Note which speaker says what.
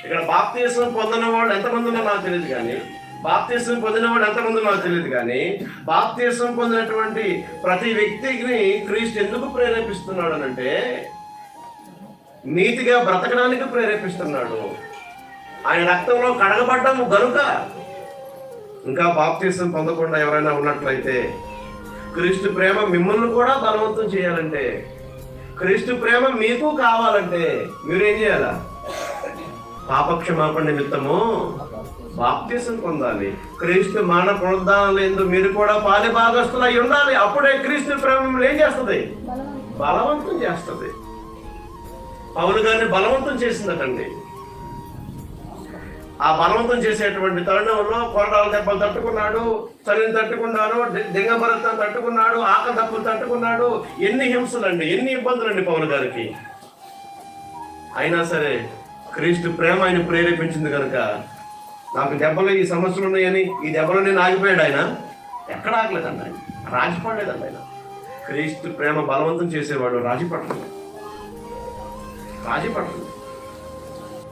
Speaker 1: ఇక్కడ బాప్తీసం పొందిన వాడు ఎంతమంది ఉన్నా నాకు తెలియదు కానీ, బాప్తీసం పొందినవాడు ఎంతమంది నాకు తెలియదు కానీ, బాప్తీసం పొందినటువంటి ప్రతి వ్యక్తిని క్రీస్తు ఎందుకు ప్రేరేపిస్తున్నాడు అనంటే నీతిగా బ్రతకడానికి ప్రేరేపిస్తున్నాడు. ఆయన రక్తంలో కడగబడ్డాము గనుక. ఇంకా బాప్తీసం పొందకుండా ఎవరైనా ఉన్నట్లయితే, క్రీస్తు ప్రేమ మిమ్మల్ని కూడా బలవంతం చేయాలంటే, క్రీస్తు ప్రేమ మీకు కావాలంటే మీరేం చేయాలా? పాపక్షమాపణ నిమిత్తము బాప్తీసం పొందాలి. క్రీస్తు మరణ పునరుద్ధానాలందు మీరు కూడా పాలి భాగస్తులు అయి ఉండాలి. అప్పుడే క్రీస్తు ప్రేమ మిమ్మల్ని ఏం చేస్తుంది? బలవంతం చేస్తుంది. పౌలు గారిని బలవంతం చేసిందటండి. ఆ బలవంతం చేసేటువంటి తరుణంలో కొరడాల దెబ్బలు తట్టుకున్నాడు, చలిని తట్టుకున్నాడు, దిగంబరత్వం తట్టుకున్నాడు, ఆకలి దెబ్బలు తట్టుకున్నాడు. ఎన్ని హింసలండి, ఎన్ని ఇబ్బందులండి పౌలు గారికి. అయినా సరే క్రీస్తు ప్రేమ ఆయన ప్రేరేపించింది కనుక, నాకు దెబ్బలు ఈ సమస్యలు ఉన్నాయని ఈ దెబ్బలు నేను ఆగిపోయాడు. ఆయన ఎక్కడ ఆగలేదండి, ఆయన రాజీపడలేదండి. ఆయన క్రీస్తు ప్రేమ బలవంతం చేసేవాడు రాజీపడలేదు.